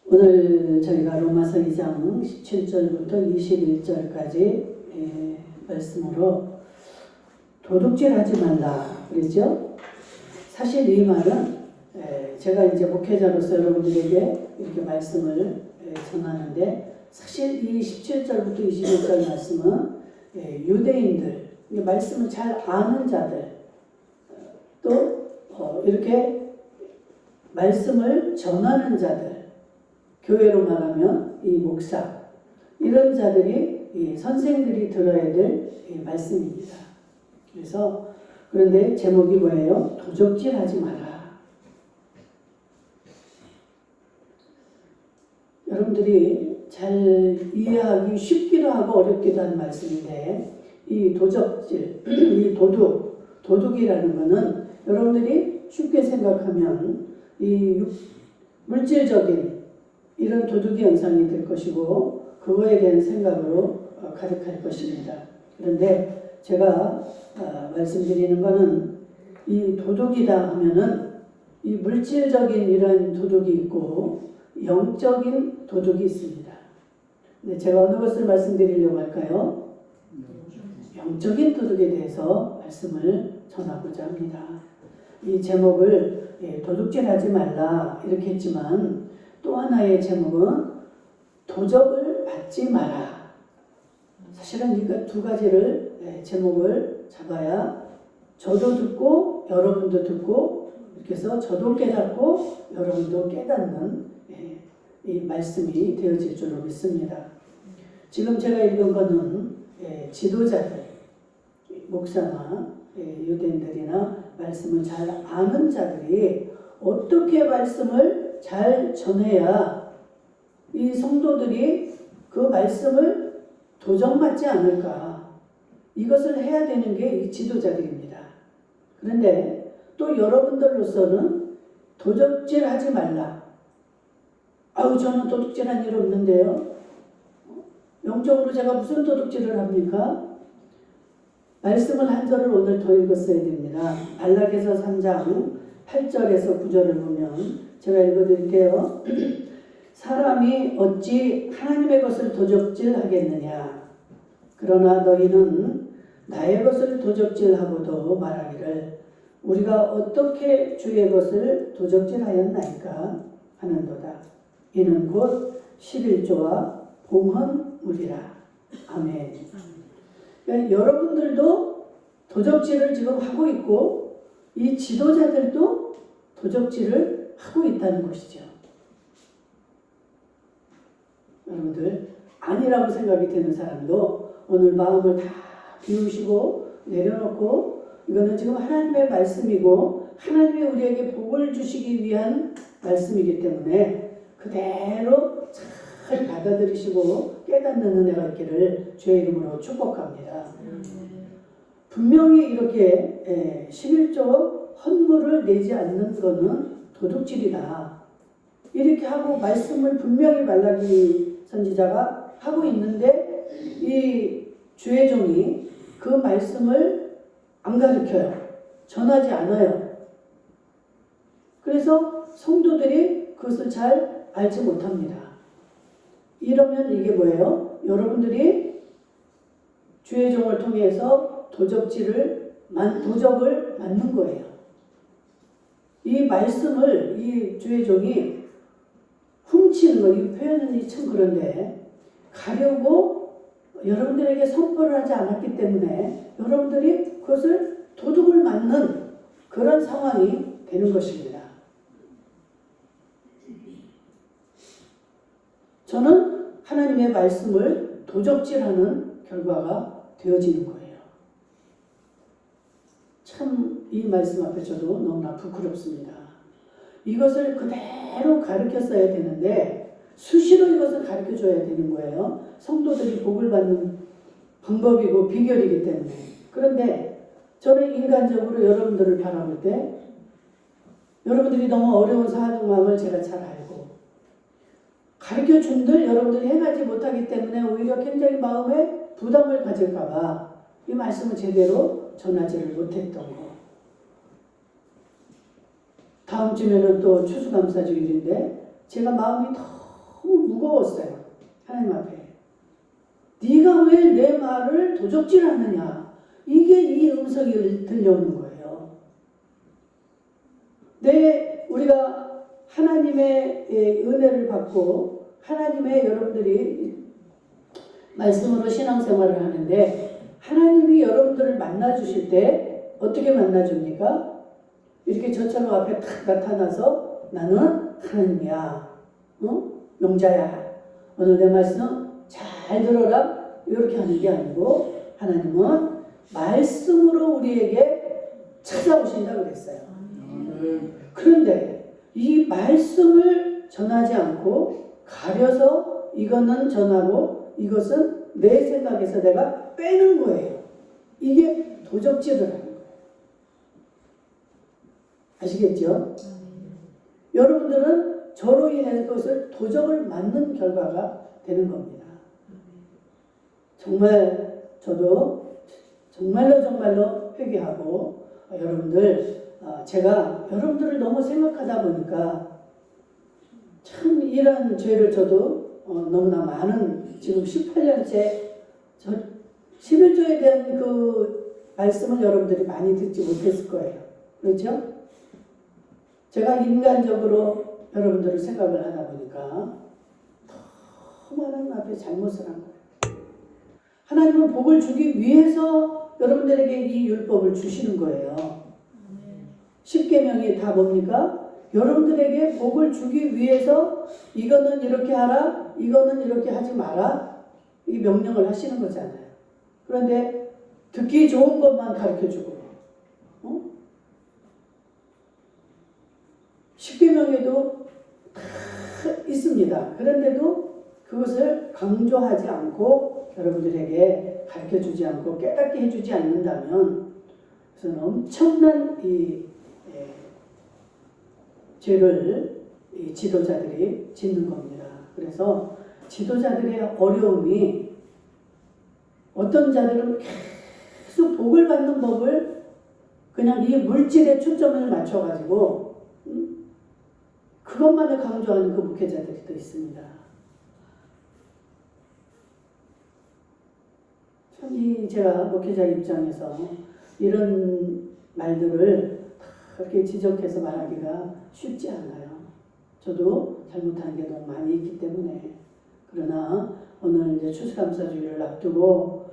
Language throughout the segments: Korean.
오늘 저희가 로마서 2장 17절부터 21절까지 말씀으로 도둑질하지 말라 그랬죠? 사실 이 말은 제가 이제 목회자로서 여러분들에게 이렇게 말씀을 전하는데, 사실 이 17절부터 21절 말씀은 유대인들, 말씀을 잘 아는 자들, 또 이렇게 말씀을 전하는 자들, 교회로 말하면 이 목사, 이런 자들이, 이 선생들이 들어야 될 말씀입니다. 그런데 제목이 뭐예요? 도적질하지 마라. 여러분들이 잘 이해하기 쉽기도 하고 어렵기도 한 말씀인데, 이 도적질, 이 도둑이라는 것은 여러분들이 쉽게 생각하면 이 물질적인 이런 도둑의 현상이 될 것이고, 그거에 대한 생각으로 가득할 것입니다. 그런데 제가 말씀드리는 것은, 이 도둑이다 하면은 이 물질적인 이런 도둑이 있고 영적인 도둑이 있습니다. 근데 제가 어느 것을 말씀드리려고 할까요? 영적인 도둑에 대해서 말씀을 전하고자 합니다. 이 제목을 도둑질하지 말라 이렇게 했지만, 또 하나의 제목은 도적을 받지 마라. 사실은 이 두 가지를 제목을 잡아야 저도 듣고 여러분도 듣고, 이렇게 해서 저도 깨닫고 여러분도 깨닫는 이 말씀이 되어질 줄로 믿습니다. 지금 제가 읽은 것은 지도자들, 목사나 유대인들이나 말씀을 잘 아는 자들이 어떻게 말씀을 잘 전해야 이 성도들이 그 말씀을 도적맞지 않을까, 이것을 해야 되는 게 이 지도자들입니다. 그런데 또 여러분들로서는 도적질하지 말라. 아우, 저는 도둑질한 일 없는데요. 영적으로 제가 무슨 도둑질을 합니까? 말씀을 한 절을 오늘 더 읽었어야 됩니다. 발락에서 3장 8절에서 9절을 보면 제가 읽어드릴게요. 사람이 어찌 하나님의 것을 도적질하겠느냐? 그러나 너희는 나의 것을 도적질하고도 말하기를 우리가 어떻게 주의 것을 도적질하였나이까 하는도다. 이는 곧 11조와 봉헌물이라. 아멘. 그러니까 여러분들도 도적질을 지금 하고 있고, 이 지도자들도 도적질을 하고 있다는 것이죠. 여러분들, 아니라고 생각이 되는 사람도 오늘 마음을 다 비우시고 내려놓고, 이거는 지금 하나님의 말씀이고 하나님이 우리에게 복을 주시기 위한 말씀이기 때문에 그대로 잘 받아들이시고 깨닫는 은혜가 있기를 주의 이름으로 축복합니다. 분명히 이렇게 11조 헌물을 내지 않는 것은 도둑질이다, 이렇게 하고 말씀을 분명히 말라기 선지자가 하고 있는데, 이 주의 종이 그 말씀을 안 가르쳐요. 전하지 않아요. 그래서 성도들이 그것을 잘 알지 못합니다. 이러면 이게 뭐예요? 여러분들이 주의 종을 통해서 도적을 맞는 거예요. 이 말씀을 이 주의 종이 훔치는 거, 이 표현은 참 그런데, 가려고 여러분들에게 선포를 하지 않았기 때문에 여러분들이 그것을 도둑을 맞는 그런 상황이 되는 것입니다. 저는 하나님의 말씀을 도적질하는 결과가 되어지는 거예요. 참 이 말씀 앞에 저도 너무나 부끄럽습니다. 이것을 그대로 가르쳤어야 되는데 수시로 이것을 가르쳐줘야 되는 거예요. 성도들이 복을 받는 방법이고 비결이기 때문에. 그런데 저는 인간적으로 여러분들을 바라볼 때 여러분들이 너무 어려운 상황을 제가 잘 알고, 가르쳐준들 여러분들이 해나지 못하기 때문에 오히려 굉장히 마음에 부담을 가질까봐 이 말씀을 제대로 전하지를 못했던 거. 다음 주면은 또 추수감사주일인데 제가 마음이 더 너무 무거웠어요. 하나님 앞에. 네가 왜 내 말을 도적질하느냐. 이게 이 음성이 들려오는 거예요. 우리가 하나님의 은혜를 받고 하나님의 여러분들이 말씀으로 신앙생활을 하는데 하나님이 여러분들을 만나주실 때 어떻게 만나줍니까? 이렇게 저처럼 앞에 탁 나타나서 나는 하나님이야. 명자야. 오늘 내 말씀 잘 들어라. 이렇게 하는 게 아니고 하나님은 말씀으로 우리에게 찾아오신다고 그랬어요. 그런데 이 말씀을 전하지 않고 가려서 이거는 전하고 이것은 내 생각에서 내가 빼는 거예요. 이게 도적질을 하는 거예요. 아시겠죠? 여러분들은 저로 인해서 그것을 도적을 맞는 결과가 되는 겁니다. 정말 저도 정말로 회개하고 여러분들 제가 여러분들을 너무 생각하다 보니까 참 이런 죄를 저도 너무나 많은 지금 18년째 11조에 대한 그 말씀을 여러분들이 많이 듣지 못했을 거예요. 그렇죠? 제가 인간적으로 여러분들을 생각을 하다 보니까 너무 하나님 앞에 잘못을 한 거예요. 하나님은 복을 주기 위해서 여러분들에게 이 율법을 주시는 거예요. 십계명이 다 뭡니까? 여러분들에게 복을 주기 위해서 이거는 이렇게 하라, 이거는 이렇게 하지 마라 이 명령을 하시는 거잖아요. 그런데 듣기 좋은 것만 가르쳐주고 십계명에도 다 있습니다. 그런데도 그것을 강조하지 않고 여러분들에게 가르쳐주지 않고 깨닫게 해주지 않는다면 그것은 엄청난 죄를 이 지도자들이 짓는 겁니다. 그래서 지도자들의 어려움이 어떤 자들은 계속 복을 받는 법을 그냥 이 물질에 초점을 맞춰가지고 그것만을 강조하는 그 목회자들이 또 있습니다. 참 제가 목회자 입장에서 이런 말들을 그렇게 지적해서 말하기가 쉽지 않아요. 저도 잘못한 게 너무 많이 있기 때문에. 그러나 오늘 이제 추수감사주일을 앞두고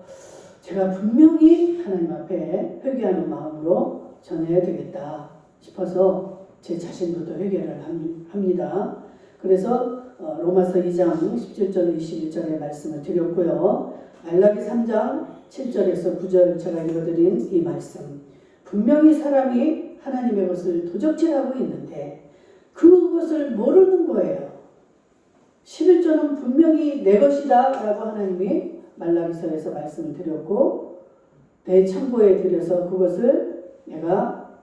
제가 분명히 하나님 앞에 회개하는 마음으로 전해야 되겠다 싶어서 제 자신부터 회개를 합니다. 그래서 로마서 2장 17절 21절의 말씀을 드렸고요. 말라기 3장 7절에서 9절 제가 읽어드린 이 말씀. 분명히 사람이 하나님의 것을 도적질하고 있는데 그것을 모르는 거예요. 11조는 분명히 내 것이다 라고 하나님이 말라기서에서 말씀을 드렸고 내 참고에 들여서 그것을 내가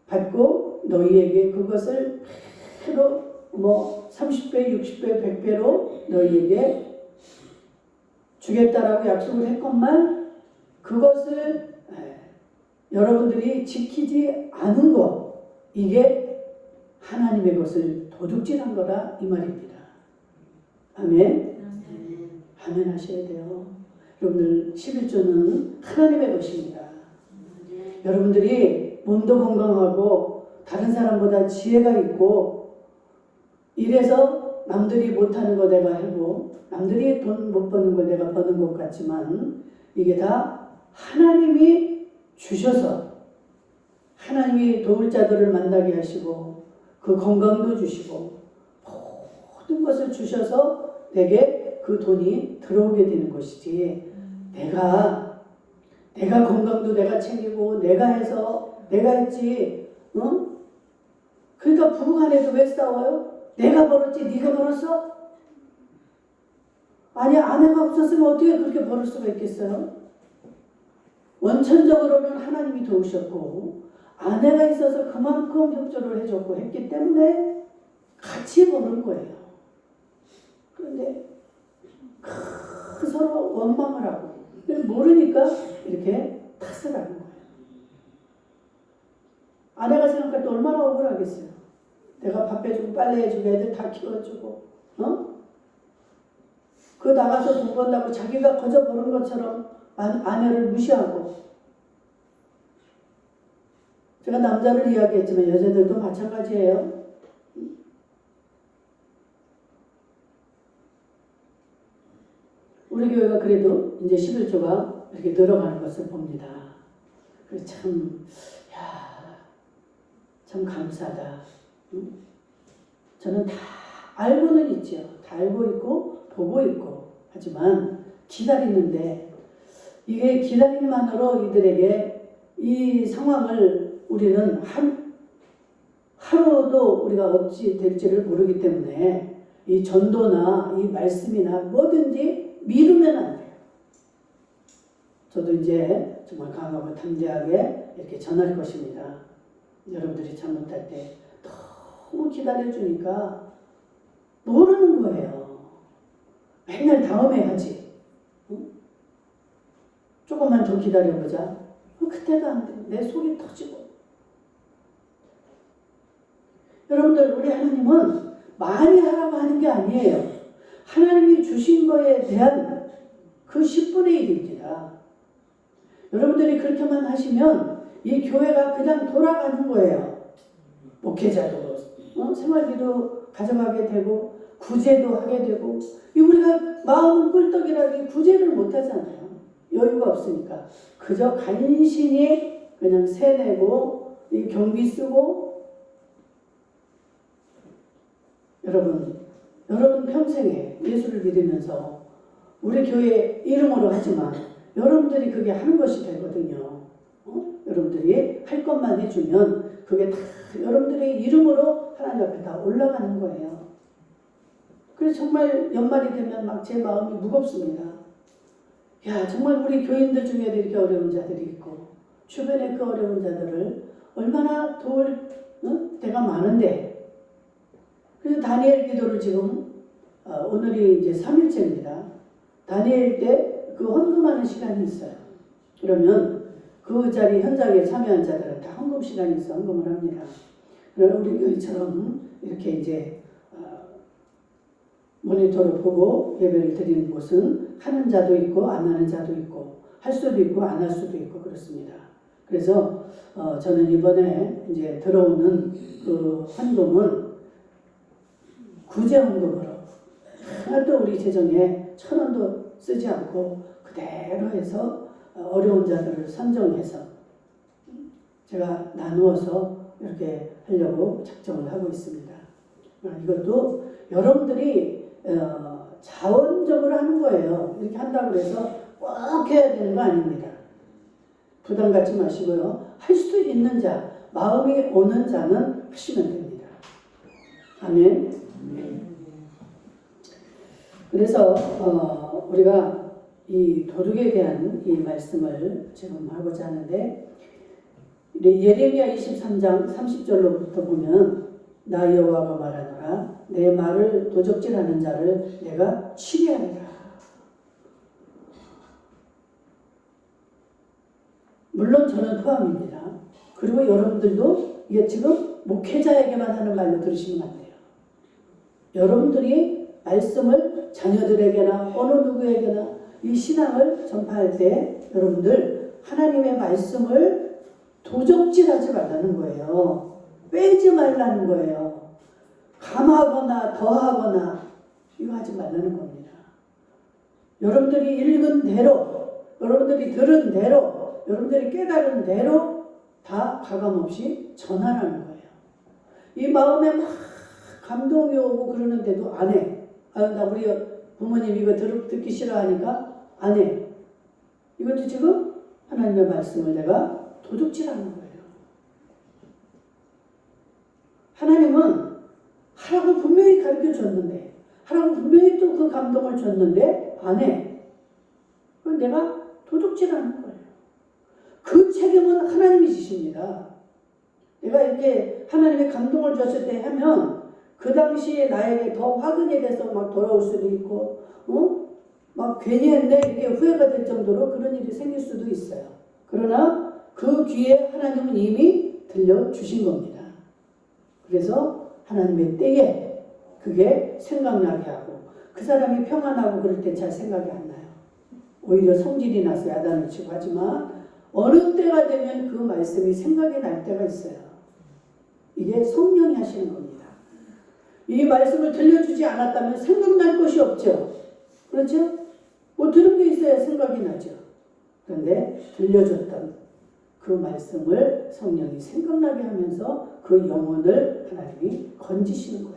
받고 너희에게 그것을 회로 30배, 60배, 100배로 너희에게 주겠다라고 약속을 했건만 그것을 여러분들이 지키지 않은 것 이게 하나님의 것을 도둑질한 거다 이 말입니다. 아멘. 아멘 하셔야 돼요. 여러분들 11조는 하나님의 것입니다. 여러분들이 몸도 건강하고 다른 사람보다 지혜가 있고 이래서 남들이 못하는 거 내가 하고 남들이 돈 못 버는 걸 내가 버는 것 같지만 이게 다 하나님이 주셔서 하나님이 도울 자들을 만나게 하시고 그 건강도 주시고 모든 것을 주셔서 내게 그 돈이 들어오게 되는 것이지 내가 건강도 내가 챙기고 내가 해서 내가 했지 그러니까 부부간에도 왜 싸워요? 내가 벌었지 네가 벌었어? 아니 아내가 없었으면 어떻게 그렇게 벌을 수가 있겠어요? 원천적으로는 하나님이 도우셨고 아내가 있어서 그만큼 협조를 해줬고 했기 때문에 같이 버는 거예요. 그런데 서로 원망을 하고 모르니까 이렇게 탓을 하는 거예요. 아내가 생각할 때 얼마나 억울하겠어요. 내가 밥 해주고 빨래 해주고 애들 다 키워주고 그 나가서 돈 번다고 자기가 거저 버는 것처럼 아내를 무시하고. 제가 남자를 이야기했지만 여자들도 마찬가지예요. 우리 교회가 그래도 이제 11조가 이렇게 늘어가는 것을 봅니다. 그래서 참 감사하다. 저는 다 알고는 있죠. 다 알고 있고 보고 있고 하지만 기다리는데 이게 기다림만으로 이들에게 이 상황을 우리는 하루도 우리가 어찌 될지를 모르기 때문에 이 전도나 이 말씀이나 뭐든지 미루면 안 돼요. 저도 이제 정말 강하고 담대하게 이렇게 전할 것입니다. 여러분들이 잘못할 때 너무 기다려주니까 모르는 거예요. 맨날 다음에 하지. 응? 조금만 더 기다려보자. 그때도 안 돼. 내 속이 터지고. 여러분들, 우리 하나님은 많이 하라고 하는 게 아니에요. 하나님이 주신 거에 대한 그 10분의 1입니다. 여러분들이 그렇게만 하시면 이 교회가 그냥 돌아가는 거예요. 목회자도 생활비도 가져가게 되고 구제도 하게 되고 우리가 마음은 꿀떡이라기 구제를 못 하잖아요. 여유가 없으니까. 그저 간신히 그냥 세내고 이 경비 쓰고. 여러분 평생에 예수를 믿으면서 우리 교회 이름으로 하지만 여러분들이 그게 하는 것이 되거든요. 여러분들이 할 것만 해주면 그게 다 여러분들의 이름으로 하나님 앞에 다 올라가는 거예요. 그래서 정말 연말이 되면 막 제 마음이 무겁습니다. 정말 우리 교인들 중에도 이렇게 어려운 자들이 있고 주변에 그 어려운 자들을 얼마나 도울 때가 많은데. 그래서 다니엘 기도를 지금 오늘이 이제 3일째입니다. 다니엘 때 그 헌금하는 시간이 있어요. 그러면 그 자리 현장에 참여한 자들은 다 헌금 시간이 있어 헌금을 합니다. 그러나 우리 교회처럼 이렇게 이제 모니터로 보고 예배를 드리는 곳은 하는 자도 있고 안 하는 자도 있고 할 수도 있고 안 할 수도 있고 그렇습니다. 그래서 저는 이번에 이제 들어오는 그 헌금은 구제 헌금으로 하나도 우리 재정에 1,000원도 쓰지 않고 그대로 해서 어려운 자들을 선정해서 제가 나누어서 이렇게 하려고 작정을 하고 있습니다. 이것도 여러분들이 자원적으로 하는 거예요. 이렇게 한다고 해서 꼭 해야 되는 거 아닙니다. 부담 갖지 마시고요. 할 수 있는 자, 마음이 오는 자는 하시면 됩니다. 아멘. 그래서 우리가 이 도둑에 대한 이 말씀을 지금 하고자 하는데 예레미야 23장 30절로부터 보면 나 여호와가 말하노라 내 말을 도적질하는 자를 내가 치리하리라. 물론 저는 포함입니다. 그리고 여러분들도 이게 지금 목회자에게만 하는 말로 들으시면 안 돼요. 여러분들이 말씀을 자녀들에게나 어느 누구에게나 이 신앙을 전파할 때 여러분들 하나님의 말씀을 도적질하지 말라는 거예요. 빼지 말라는 거예요. 감하거나 더하거나 이거 하지 말라는 겁니다. 여러분들이 읽은 대로, 여러분들이 들은 대로, 여러분들이 깨달은 대로 다 가감없이 전하라는 거예요. 이 마음에 막 감동이 오고 그러는데도 안 해. 나 우리 부모님 이거 듣기 싫어하니까 안 해. 이것도 지금 하나님의 말씀을 내가 도둑질하는 거예요. 하나님은 하라고 분명히 가르쳐 줬는데, 하라고 분명히 또 그 감동을 줬는데 안 해. 그건 내가 도둑질하는 거예요. 그 책임은 하나님이 지십니다. 내가 이렇게 하나님의 감동을 줬을 때 하면 그 당시에 나에게 더 화근이 돼서 막 돌아올 수도 있고, 막 괜히 했네 이렇게 후회가 될 정도로 그런 일이 생길 수도 있어요. 그러나 그 귀에 하나님은 이미 들려주신 겁니다. 그래서 하나님의 때에 그게 생각나게 하고 그 사람이 평안하고 그럴 때 잘 생각이 안 나요. 오히려 성질이 나서 야단을 치고 하지만 어느 때가 되면 그 말씀이 생각이 날 때가 있어요. 이게 성령이 하시는 겁니다. 이 말씀을 들려주지 않았다면 생각날 것이 없죠. 그렇죠? 뭐 들은 게 있어야 생각이 나죠. 그런데 들려줬던 그 말씀을 성령이 생각나게 하면서 그 영혼을 하나님이 건지시는 거예요.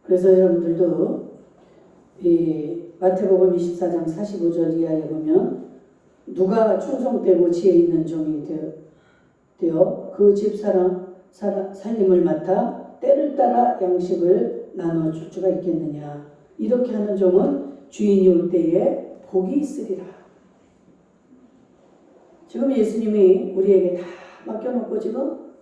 그래서 여러분들도 이 마태복음 24장 45절 이하에 보면 누가 충성되고 지혜 있는 종이 되어 그 집 살림을 맡아 때를 따라 양식을 나눠줄 수가 있겠느냐. 이렇게 하는 종은 주인이 올 때에 복이 있으리라. 지금 예수님이 우리에게 다 맡겨놓고 지금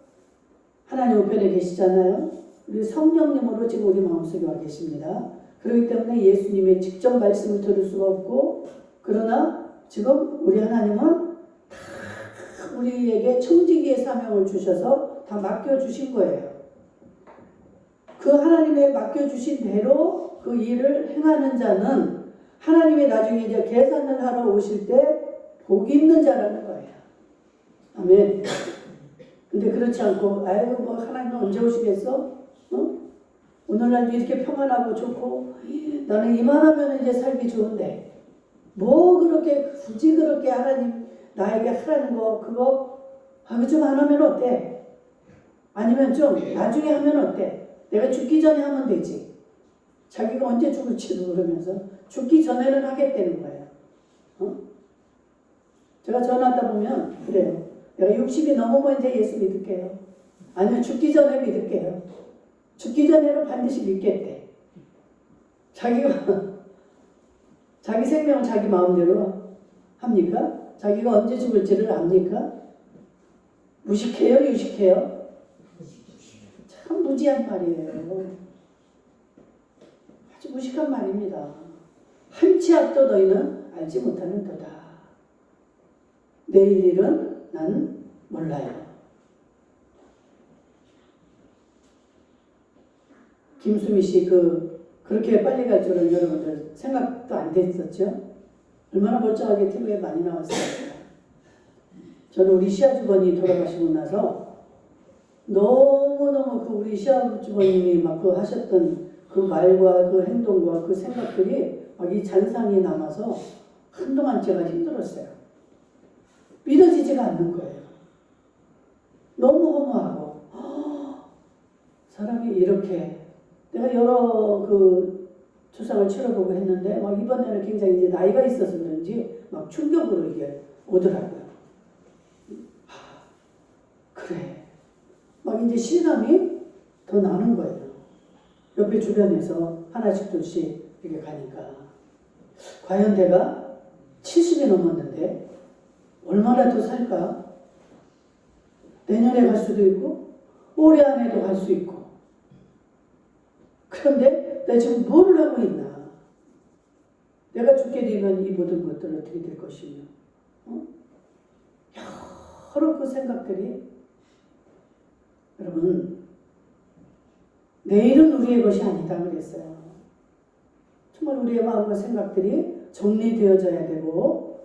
하나님 우편에 계시잖아요. 우리 성령님으로 지금 우리 마음속에 와 계십니다. 그렇기 때문에 예수님의 직접 말씀을 들을 수가 없고, 그러나 지금 우리 하나님은 다 우리에게 청지기의 사명을 주셔서 다 맡겨주신 거예요. 그 하나님의 맡겨주신 대로 그 일을 행하는 자는 하나님이 나중에 이제 계산을 하러 오실 때 복 있는 자라는 거예요. 아멘. 근데 그렇지 않고, 아유, 뭐 하나님은 언제 오시겠어? 오늘날도 이렇게 평안하고 좋고, 나는 이만하면 이제 살기 좋은데, 뭐 그렇게, 굳이 그렇게 하나님 나에게 하라는 거, 그거, 좀 안 하면 어때? 아니면 좀 나중에 하면 어때? 내가 죽기 전에 하면 되지. 자기가 언제 죽을지도 모르면서 죽기 전에는 하겠다는 거예요. 제가 전화하다 보면 그래요. 내가 60이 넘으면 이제 예수 믿을게요. 아니면 죽기 전에 믿을게요. 죽기 전에는 반드시 믿겠대. 자기가 자기 생명을 자기 마음대로 합니까? 자기가 언제 죽을지를 압니까? 무식해요? 유식해요? 참 무지한 말이에요. 아주 무식한 말입니다. 한치 앞도 너희는 알지 못하는 도다. 내일 일은 난 몰라요. 김수미 씨 그렇게 빨리 갈 줄은 여러분들 생각도 안 됐었죠? 얼마나 멀쩡하게 TV에 많이 나왔어요. 저는 우리 시아주버니 돌아가시고 나서 너무너무 그 우리 시아주버님이 막 그 하셨던 그 말과 그 행동과 그 생각들이 막 이 잔상이 남아서 한동안 제가 힘들었어요. 믿어지지가 않는 거예요. 너무 허무하고, 사람이 이렇게, 내가 여러 그 조상을 치러보고 했는데, 막 이번에는 굉장히 이제 나이가 있어서 그런지 막 충격으로 이게 오더라고요. 그래. 막 이제 실감이 더 나는 거예요. 옆에 주변에서 하나씩 둘씩 이렇게 가니까. 과연 내가 70이 넘었는데, 얼마나 더 살까? 내년에 갈 수도 있고 올해 안에도 갈 수 있고. 그런데 내가 지금 뭘 하고 있나? 내가 죽게 되면 이 모든 것들은 어떻게 될 것이며, 여러 그 생각들이, 여러분, 내일은 우리의 것이 아니다 그랬어요. 정말 우리의 마음과 생각들이 정리되어져야 되고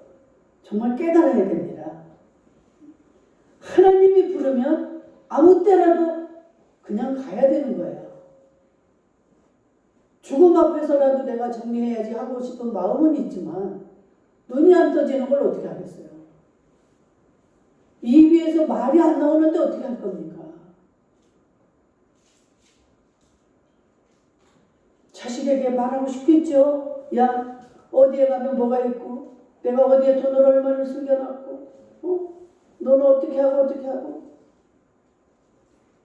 정말 깨달아야 됩니다. 하나님이 부르면 아무 때라도 그냥 가야 되는 거예요. 죽음 앞에서라도 내가 정리해야지 하고 싶은 마음은 있지만 눈이 안 떠지는 걸 어떻게 하겠어요? 입에서 말이 안 나오는데 어떻게 할 겁니까? 자식에게 말하고 싶겠죠? 야, 어디에 가면 뭐가 있고 내가 어디에 돈을 얼마를 숨겨놨고, 너는 어떻게 하고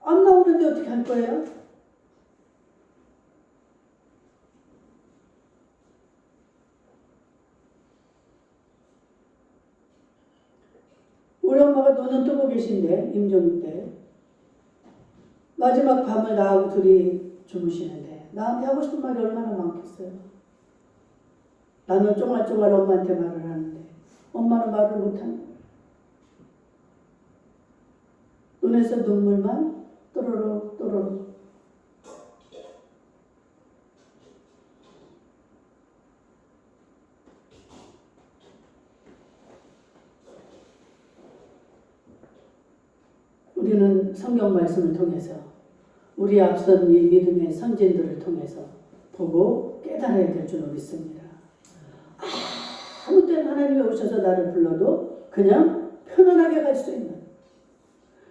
안 나오는데 어떻게 할 거예요? 우리 엄마가 눈은 뜨고 계신데, 임종 때 마지막 밤을 나하고 둘이 주무시는데 나한테 하고 싶은 말이 얼마나 많겠어요. 나는 쫑알쫑알 엄마한테 말을 하는데 엄마는 말을 못하는 거예요. 눈에서 눈물만 또로록 또로록. 우리는 성경 말씀을 통해서 우리 앞선 이 믿음의 선진들을 통해서 보고 깨달아야 될 줄 믿습니다. 아무 때나 하나님이 오셔서 나를 불러도 그냥 편안하게 갈 수 있는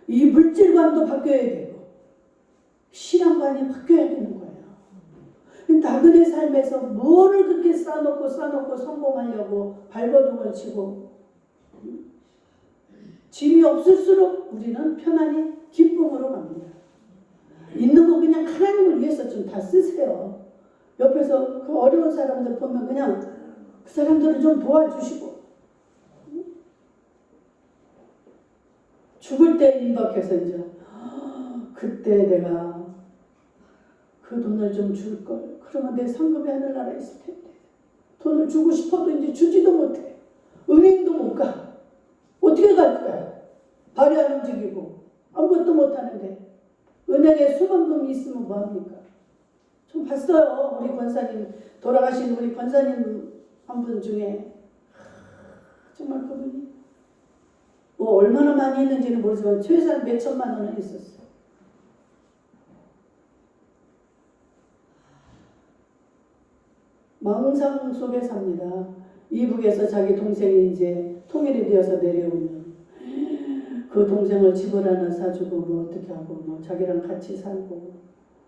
이 물질관도 바뀌어야 되고 신앙관이 바뀌어야 되는 거예요. 나그네 삶에서 뭐를 그렇게 쌓아놓고 성공하려고 발버둥을 치고 짐이 없을수록 우리는 편안히 기쁨으로 갑니다. 있는 거 그냥 하나님을 위해서 좀 다 쓰세요. 옆에서 그 어려운 사람들 보면 그냥 그 사람들을 좀 도와주시고 죽을 때 임박해서 이제 그때 내가 그 돈을 좀 줄걸. 그러면 내 상급이 하늘나라에 있을 텐데 돈을 주고 싶어도 이제 주지도 못해. 은행도 못 가. 어떻게 갈 거야? 발이 안 움직이고 아무것도 못하는데 은행에 수반금이 있으면 뭐합니까? 좀 봤어요. 우리 권사님, 돌아가신 우리 권사님 한 분 중에 정말 그분이 뭐 얼마나 많이 있는지는 모르지만 최소한 몇 천만 원은 있었어요. 망상 속에 삽니다. 이북에서 자기 동생이 이제 통일이 되어서 내려오면 그 동생을 집을 하나 사주고 뭐 어떻게 하고 뭐 자기랑 같이 살고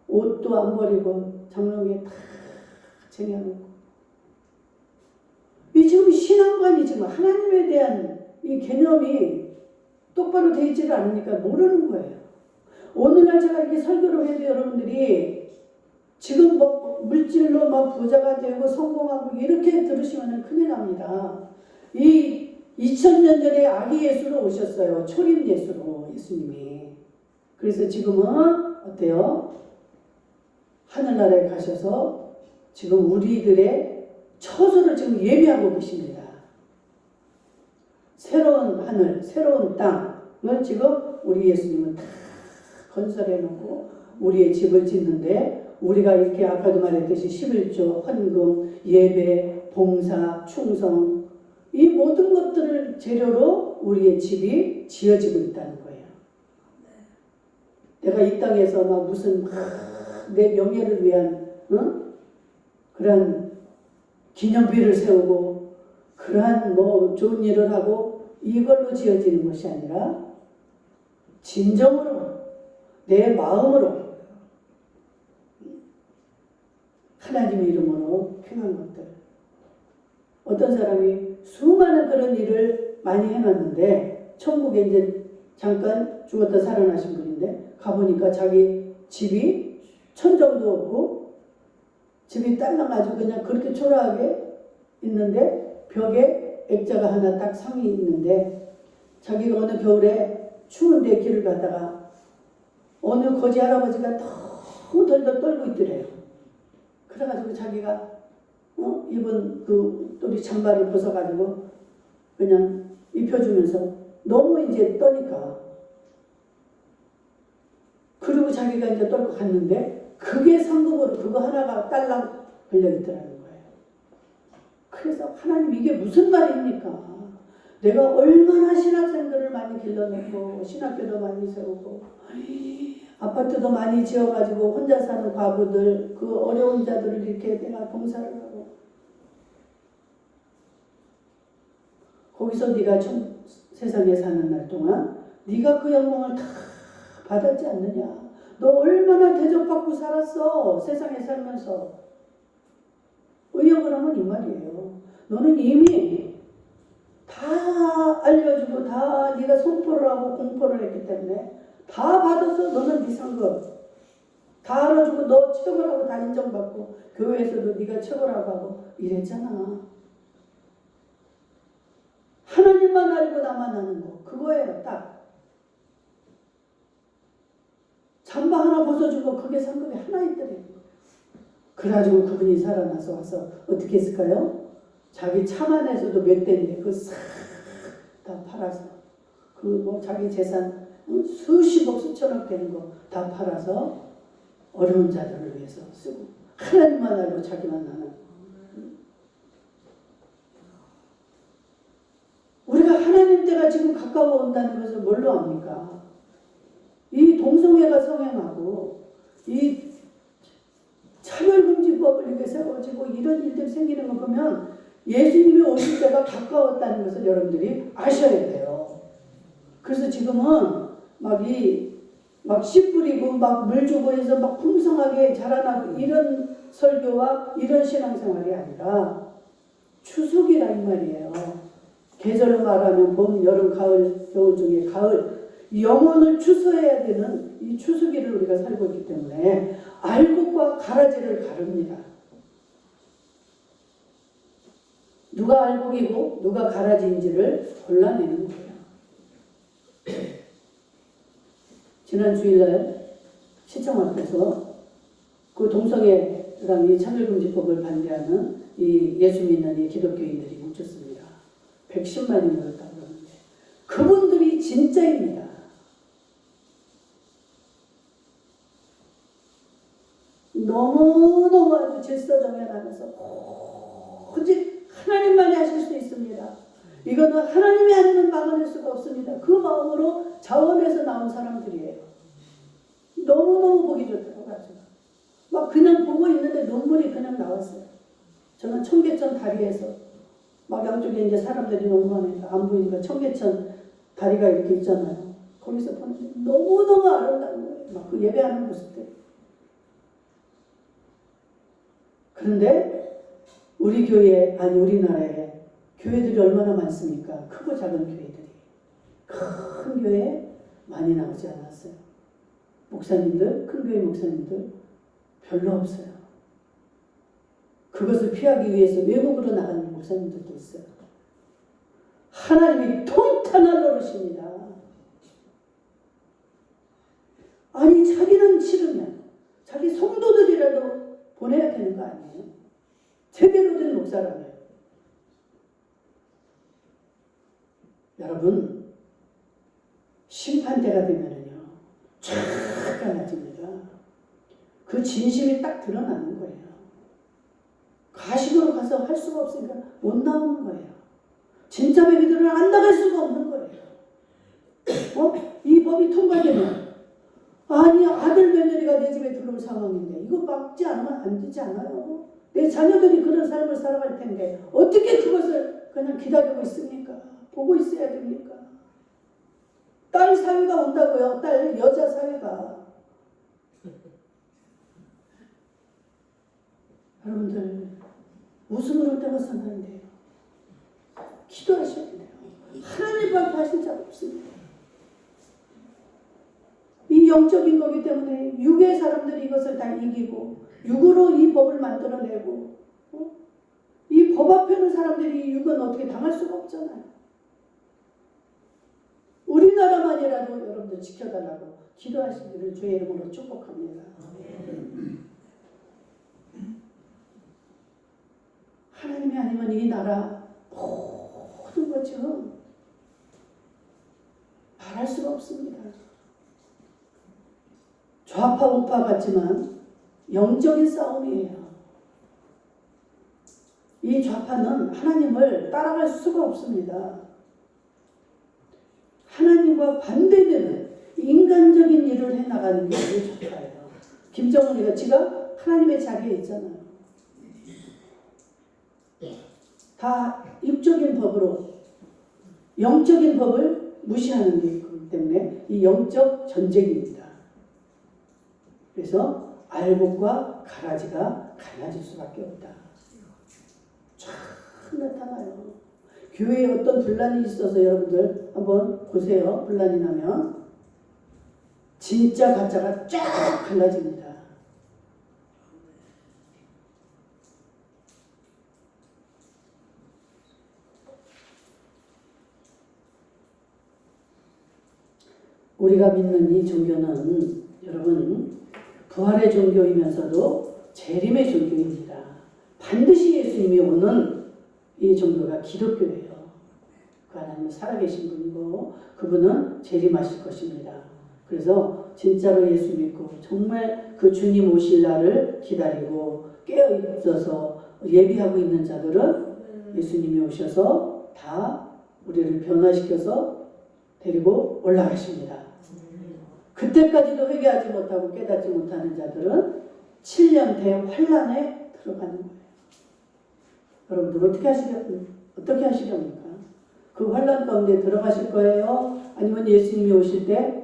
옷도 안 버리고 장롱에 다 쟁여놓고 이 지금 신앙관이 지금 하나님에 대한 이 개념이 똑바로 되어 있지를 않으니까 모르는 거예요. 오늘날 제가 이렇게 설교를 해도 여러분들이 지금 뭐 물질로 막 부자가 되고 성공하고 이렇게 들으시면 큰일 납니다. 이 2000년 전에 아기 예수로 오셨어요. 초림 예수로 예수님이. 그래서 지금은 어때요? 하늘나라에 가셔서 지금 우리들의 처소를 지금 예비하고 계십니다. 새로운 하늘, 새로운 땅을 지금 우리 예수님은 다 건설해 놓고 우리의 집을 짓는데 우리가 이렇게 아까도 말했듯이 11조, 헌금, 예배, 봉사, 충성 이 모든 것들을 재료로 우리의 집이 지어지고 있다는 거예요. 내가 이 땅에서 막 무슨 내 명예를 위한 그런 기념비를 세우고 그러한 뭐 좋은 일을 하고 이걸로 지어지는 것이 아니라 진정으로 내 마음으로 하나님의 이름으로 행한 것들. 어떤 사람이 수많은 그런 일을 많이 해놨는데 천국에 이제 잠깐 죽었다 살아나신 분인데 가보니까 자기 집이 천정도 없고 집이 딸랑가지고 그냥 그렇게 초라하게 있는데 벽에 액자가 하나 딱 상이 있는데 자기가 어느 겨울에 추운데 길을 가다가 어느 거지 할아버지가 너무 덜덜 떨고 있더래요. 그래가지고 자기가 입은 그 또리 잠바를 벗어가지고 그냥 입혀주면서 너무 이제 떠니까 그리고 자기가 이제 떨고 갔는데 그게 상급으로 그거 하나가 딸랑 걸려있더라는 거예요. 그래서 하나님 이게 무슨 말입니까? 내가 얼마나 신학생들을 많이 길러내고 신학교도 많이 세우고 아파트도 많이 지어가지고 혼자 사는 과부들 그 어려운 자들을 이렇게 내가 봉사를 하고 거기서 네가 세상에 사는 날 동안 네가 그 영광을 다 받았지 않느냐. 너 얼마나 대접받고 살았어. 세상에 살면서. 의역을 하면 이 말이에요. 너는 이미 다 알려주고 다 네가 선포를 하고 공포를 했기 때문에 다 받아서 너는 네 상급 다 알아주고 너 최고라고 다 인정받고 교회에서도 네가 최고라고 하고 이랬잖아. 하나님만 알고 나만 아는 거 그거예요. 딱 잠바 하나 벗어주고 그게 상급이 하나 있더래요. 그래가지고 그분이 살아나서 와서 어떻게 했을까요? 자기 차만에서도 몇 대인데 그거 싹 다 팔아서 그 뭐 자기 재산 수십억 수천억 되는 거 다 팔아서 어려운 자들을 위해서 쓰고 하나님만 알고 자기만 아는. 우리가 하나님 때가 지금 가까워 온다는 것을 뭘로 압니까? 이 동성애가 성행하고 이 차별금지법을 이렇게 세워지고 이런 일들이 생기는 거 보면 예수님이 오실 때가 가까웠다는 것을 여러분들이 아셔야 돼요. 그래서 지금은 막 씨 뿌리고 막 물 주고 해서 막 풍성하게 자라나고 이런 설교와 이런 신앙생활이 아니라 추수기라 이 말이에요. 계절로 말하면 봄, 여름, 가을, 겨울 중에 가을, 영혼을 추수해야 되는 이 추수기를 우리가 살고 있기 때문에 알곡과 가라지를 가릅니다. 누가 알곡이고 누가 가라지인지를 골라내는 거예요. 지난 주일날 시청 앞에서 그 동성애랑 이 차별금지법을 반대하는 이 예수 믿는 이 기독교인들이 뭉쳤습니다. 110만이 모였다고 그러는데 그분들이 진짜입니다. 너무너무 아주 질서정연하면서 오직 하나님만이 하실 수 있습니다. 이거는 하나님이 아니면 막아낼 수가 없습니다. 그 마음으로 자원해서 나온 사람들이에요. 너무너무 보기 좋더라고요. 막 그냥 보고 있는데 눈물이 그냥 나왔어요. 저는 청계천 다리에서 막 양쪽에 이제 사람들이 너무 많으니까 안 보이니까 청계천 다리가 이렇게 있잖아요. 거기서 보는데 너무너무 아름다운 거예요. 막 그 예배하는 모습들. 그런데 우리 교회, 아니 우리나라에 교회들이 얼마나 많습니까? 크고 작은 교회들이. 큰 교회 많이 나오지 않았어요. 목사님들, 큰 교회 목사님들 별로 없어요. 그것을 피하기 위해서 외국으로 나가는 목사님들도 있어요. 하나님이 통탄할 노릇입니다. 아니 자기는 싫으면 자기 성도들이라도 보내야 되는 거 아니에요? 제대로 된 목사라면. 여러분 심판대가 되면은요 쫙 갈라집니다. 그 진심이 딱 드러나는 거예요. 가식으로 가서 할 수가 없으니까 못 나오는 거예요. 진짜 배기들은 안 나갈 수가 없는 거예요. 이 법이 통과되면 아니 아들 며느리가 내 집에 들어올 상황인데 이거 막지 않으면 안 되지 않아요? 내 자녀들이 그런 삶을 살아갈 텐데 어떻게 그것을 그냥 기다리고 있습니까? 보고 있어야 됩니까? 딸 사회가 온다고요. 딸 여자 사회가. 여러분들 웃음으로 때워서는 안 돼요. 기도하셔야 돼요. 하나님밖에 하실 자 없습니다. 이 영적인 거기 때문에 육의 사람들이 이것을 다 이기고 육으로 이 법을 만들어내고 이 법 앞에는 사람들이 이 육은 어떻게 당할 수가 없잖아요. 우리나라만이라도 여러분들 지켜달라고 기도하시기를 주의 이름으로 축복합니다. 하나님이 아니면 이 나라 모든 것 지금 말할 수가 없습니다. 좌파 우파 같지만 영적인 싸움이에요. 이 좌파는 하나님을 따라갈 수가 없습니다. 하나님과 반대되는 인간적인 일을 해나가는 게 우리 좌파예요. 김정은이가 지가 하나님의 자리에 있잖아요. 다 육적인 법으로 영적인 법을 무시하는 게 있기 때문에 이 영적 전쟁입니다. 그래서 알곡과 가라지가 갈라질 수밖에 없다. 쫙 나타나요. 교회에 어떤 분란이 있어서 여러분들 한번 보세요. 분란이 나면 진짜 가짜가 쫙 갈라집니다. 우리가 믿는 이 종교는 여러분 부활의 종교이면서도 재림의 종교입니다. 반드시 예수님이 오는 이 종교가 기독교예요. 그 하나님은 살아계신 분이고 그분은 재림하실 것입니다. 그래서 진짜로 예수 믿고 정말 그 주님 오실 날을 기다리고 깨어 있어서 예비하고 있는 자들은 예수님이 오셔서 다 우리를 변화시켜서 데리고 올라가십니다. 그때까지도 회개하지 못하고 깨닫지 못하는 자들은 7년 대환란에 들어가는 거예요. 여러분들 어떻게 하시렵니까? 그 환란 가운데 들어가실 거예요? 아니면 예수님이 오실 때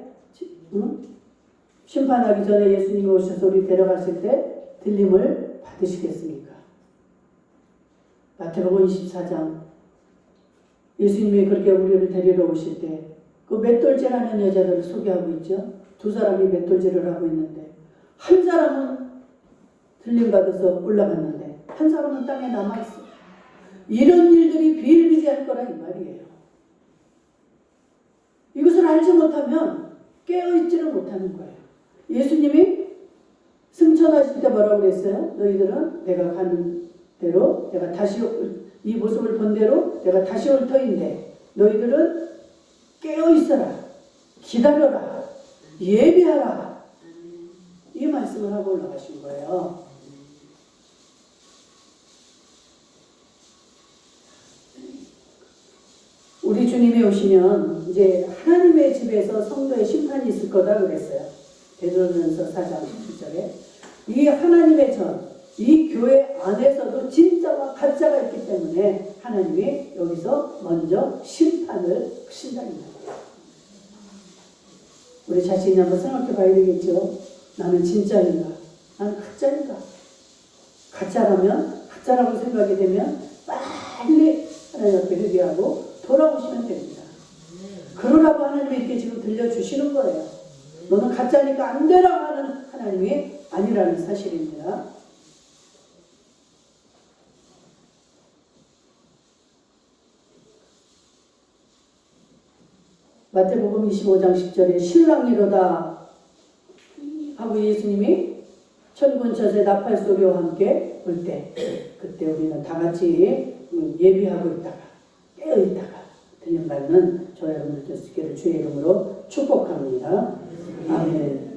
심판하기 전에 예수님이 오셔서 우리 데려갔을 때 들림을 받으시겠습니까? 마태복음 24장 예수님이 그렇게 우리를 데리러 오실 때 그 맷돌질하는 여자들을 소개하고 있죠. 두 사람이 맷돌질을 하고 있는데 한 사람은 들림 받아서 올라갔는데 한 사람은 땅에 남아있어. 이런 일들이 비일비재할 거라 이 말이에요. 이것을 알지 못하면 깨어있지를 못하는 거예요. 예수님이 승천하실 때 뭐라고 그랬어요? 너희들은 내가 가는 대로 내가 다시 이 모습을 본 대로 내가 다시 올 터인데 너희들은 깨어있어라, 기다려라, 예비하라, 이 말씀을 하고 올라가신 거예요. 우리 주님이 오시면 이제 하나님의 집에서 성도의 심판이 있을 거다 그랬어요. 베드로전서 4장 17절에 이 하나님의 전, 이 교회 안에서도 진짜와 가짜가 있기 때문에 하나님이 여기서 먼저 심판을 하신다는 거예요. 우리 자신이 한번 생각해 봐야 되겠죠. 나는 진짜인가? 나는 가짜인가? 가짜라면, 가짜라고 생각이 되면 빨리 하나님 앞에 회개하고 돌아오시면 됩니다. 그러라고 하나님이 이렇게 지금 들려주시는 거예요. 너는 가짜니까 안 되라고 하는 하나님이 아니라는 사실입니다. 마태복음 25장 10절에 신랑이로다 하고 예수님이 천군천사의 나팔 소리와 함께 올 때 그때 우리는 다 같이 예비하고 있다가 깨어 있다가 들림받는 저와 여러분들 될 수 있기를 주의 이름으로 축복합니다. 아멘.